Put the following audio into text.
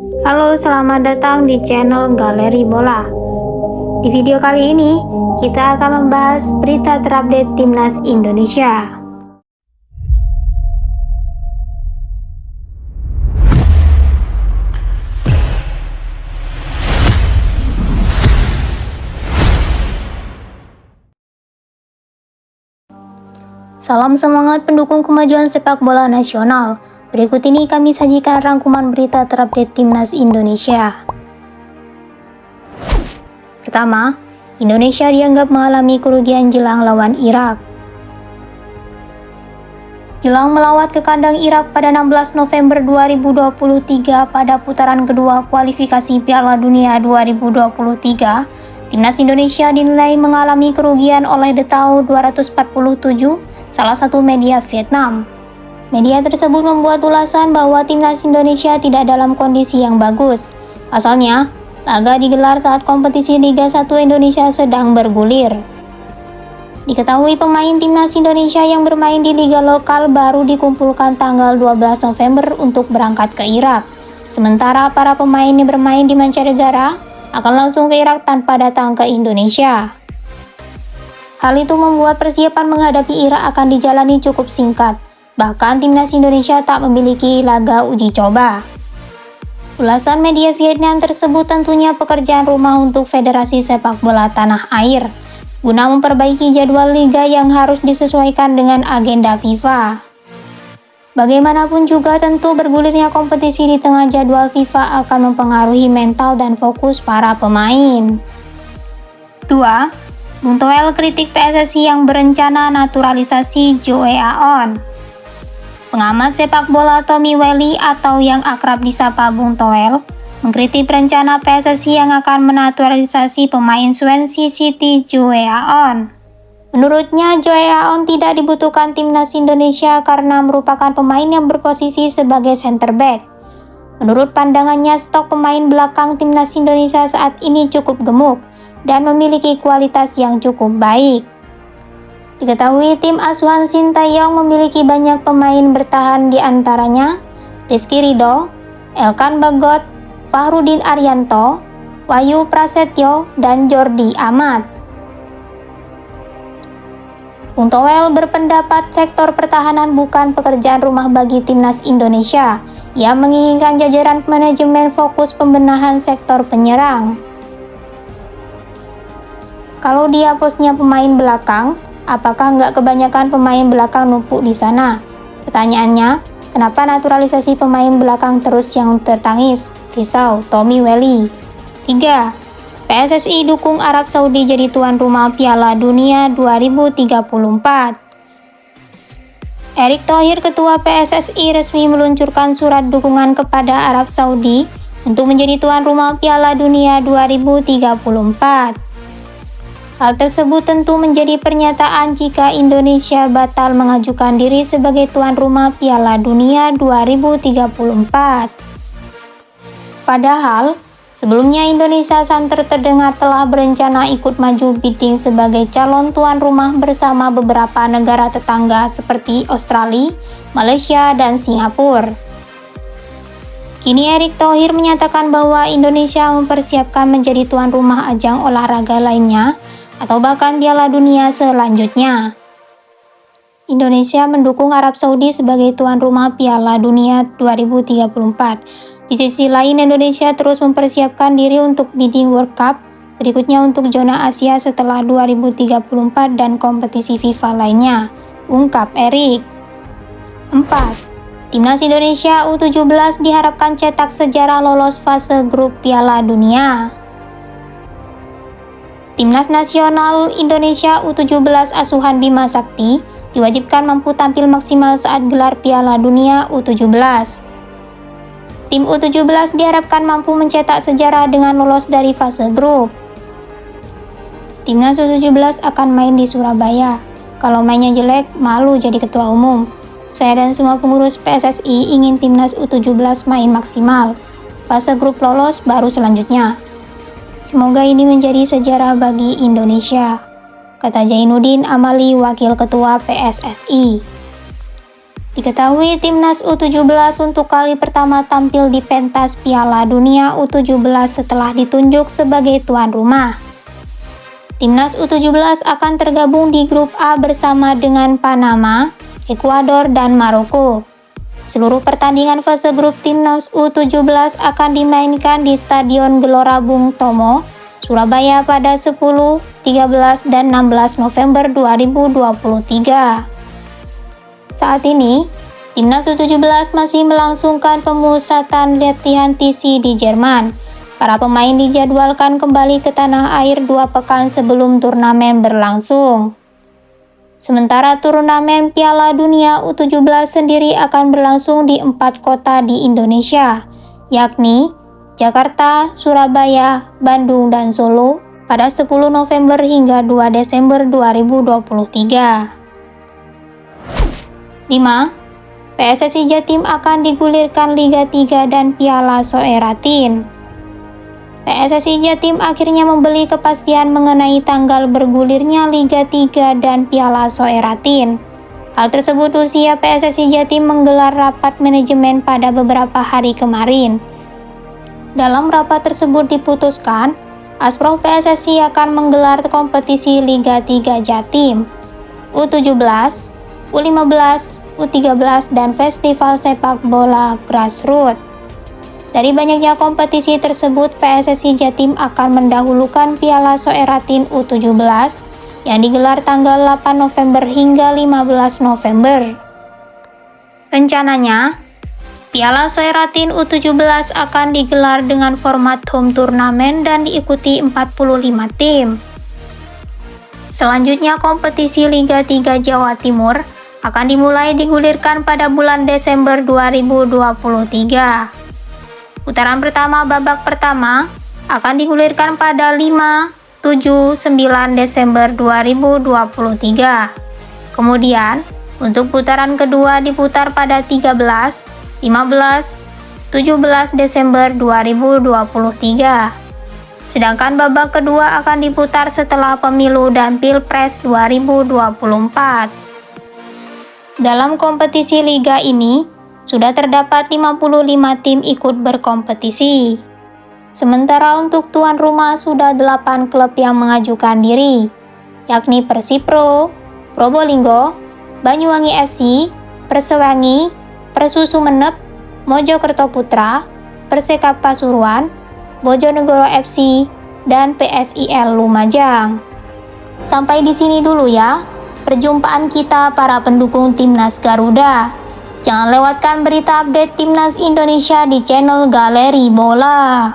Halo, selamat datang di channel Galeri Bola. Di video kali ini, kita akan membahas berita terupdate Timnas Indonesia. Salam semangat pendukung kemajuan sepak bola nasional. Berikut ini kami sajikan rangkuman berita terupdate Timnas Indonesia. Pertama, Indonesia dianggap mengalami kerugian jelang lawan Irak. Jelang melawat ke kandang Irak pada 16 November 2023 pada putaran kedua kualifikasi Piala Dunia 2023, Timnas Indonesia dinilai mengalami kerugian oleh The Tau 247, salah satu media Vietnam. Media tersebut membuat ulasan bahwa Timnas Indonesia tidak dalam kondisi yang bagus. Pasalnya, laga digelar saat kompetisi Liga 1 Indonesia sedang bergulir. Diketahui pemain Timnas Indonesia yang bermain di liga lokal baru dikumpulkan tanggal 12 November untuk berangkat ke Irak. Sementara para pemain yang bermain di mancanegara akan langsung ke Irak tanpa datang ke Indonesia. Hal itu membuat persiapan menghadapi Irak akan dijalani cukup singkat. Bahkan Timnas Indonesia tak memiliki laga uji coba. Ulasan media Vietnam tersebut tentunya pekerjaan rumah untuk Federasi Sepak Bola Tanah Air, guna memperbaiki jadwal liga yang harus disesuaikan dengan agenda FIFA. Bagaimanapun juga tentu bergulirnya kompetisi di tengah jadwal FIFA akan mempengaruhi mental dan fokus para pemain. 2. Bung Toel kritik PSSI yang berencana naturalisasi Joe Aon. Pengamat sepak bola Tommy Welly atau yang akrab disapa Bung Toel mengkritik rencana PSSI yang akan menaturalisasi pemain Swansea City Joe Aon. Menurutnya, Joe Aon tidak dibutuhkan Timnas Indonesia karena merupakan pemain yang berposisi sebagai center back. Menurut pandangannya, stok pemain belakang Timnas Indonesia saat ini cukup gemuk dan memiliki kualitas yang cukup baik. Diketahui tim asuhan Sintayong memiliki banyak pemain bertahan di antaranya Rizky Ridho, Elkan Bagot, Fahrudin Arianto, Wahyu Prasetyo, dan Jordi Amat. Bung Toel berpendapat sektor pertahanan bukan pekerjaan rumah bagi Timnas Indonesia. Ia menginginkan jajaran manajemen fokus pembenahan sektor penyerang. Kalau dia posnya pemain belakang, apakah nggak kebanyakan pemain belakang numpuk di sana? Pertanyaannya, kenapa naturalisasi pemain belakang terus yang tertangis? Risau Tommy Welly. 3. PSSI dukung Arab Saudi jadi tuan rumah Piala Dunia 2034. Erick Thohir, Ketua PSSI, resmi meluncurkan surat dukungan kepada Arab Saudi untuk menjadi tuan rumah Piala Dunia 2034. Hal tersebut tentu menjadi pernyataan jika Indonesia batal mengajukan diri sebagai tuan rumah Piala Dunia 2034. Padahal, sebelumnya Indonesia santer terdengar telah berencana ikut maju bidding sebagai calon tuan rumah bersama beberapa negara tetangga seperti Australia, Malaysia, dan Singapura. Kini Erick Thohir menyatakan bahwa Indonesia mempersiapkan menjadi tuan rumah ajang olahraga lainnya atau bahkan Piala Dunia selanjutnya. Indonesia mendukung Arab Saudi sebagai tuan rumah Piala Dunia 2034. Di sisi lain, Indonesia terus mempersiapkan diri untuk bidding World Cup berikutnya untuk zona Asia setelah 2034 dan kompetisi FIFA lainnya, ungkap Erick. 4. Timnas Indonesia U17 diharapkan cetak sejarah lolos fase grup Piala Dunia. Timnas Nasional Indonesia U17 asuhan Bima Sakti diwajibkan mampu tampil maksimal saat gelar Piala Dunia U17. Tim U17 diharapkan mampu mencetak sejarah dengan lolos dari fase grup. Timnas U17 akan main di Surabaya. Kalau mainnya jelek, malu jadi ketua umum. Saya dan semua pengurus PSSI ingin Timnas U17 main maksimal. Fase grup lolos baru selanjutnya. Semoga ini menjadi sejarah bagi Indonesia, kata Zainuddin Amali, Wakil Ketua PSSI. Diketahui timnas U17 untuk kali pertama tampil di pentas Piala Dunia U17 setelah ditunjuk sebagai tuan rumah. Timnas U17 akan tergabung di grup A bersama dengan Panama, Ekuador, dan Maroko. Seluruh pertandingan fase grup timnas U17 akan dimainkan di Stadion Gelora Bung Tomo, Surabaya pada 10, 13, dan 16 November 2023. Saat ini, timnas U17 masih melangsungkan pemusatan latihan TC di Jerman. Para pemain dijadwalkan kembali ke tanah air 2 pekan sebelum turnamen berlangsung. Sementara turnamen Piala Dunia U17 sendiri akan berlangsung di 4 kota di Indonesia, yakni Jakarta, Surabaya, Bandung, dan Solo pada 10 November hingga 2 Desember 2023. 5. PSSI Jatim akan digulirkan Liga 3 dan Piala Soeratin. PSSI Jatim akhirnya memberi kepastian mengenai tanggal bergulirnya Liga 3 dan Piala Soeratin. Hal tersebut usia PSSI Jatim menggelar rapat manajemen pada beberapa hari kemarin. Dalam rapat tersebut diputuskan, Asprof PSSI akan menggelar kompetisi Liga 3 Jatim, U17, U15, U13, dan Festival Sepak Bola Grassroots. Dari banyaknya kompetisi tersebut, PSSI Jatim akan mendahulukan Piala Soeratin U17 yang digelar tanggal 8 November hingga 15 November. Rencananya, Piala Soeratin U17 akan digelar dengan format home turnamen dan diikuti 45 tim. Selanjutnya, kompetisi Liga 3 Jawa Timur akan dimulai digulirkan pada bulan Desember 2023. Putaran pertama babak pertama akan digulirkan pada 5, 7, 9 Desember 2023. Kemudian, untuk putaran kedua diputar pada 13, 15, 17 Desember 2023. Sedangkan babak kedua akan diputar setelah pemilu dan Pilpres 2024. Dalam kompetisi liga ini, sudah terdapat 55 tim ikut berkompetisi. Sementara untuk tuan rumah sudah 8 klub yang mengajukan diri, yakni Persipro, Probolinggo, Banyuwangi FC, Persewangi, Persusu Menep, Mojokerto Putra, Persekap Pasuruan, Bojonegoro FC, dan PSIL Lumajang. Sampai di sini dulu ya perjumpaan kita para pendukung Timnas Garuda. Jangan lewatkan berita update Timnas Indonesia di channel Galeri Bola.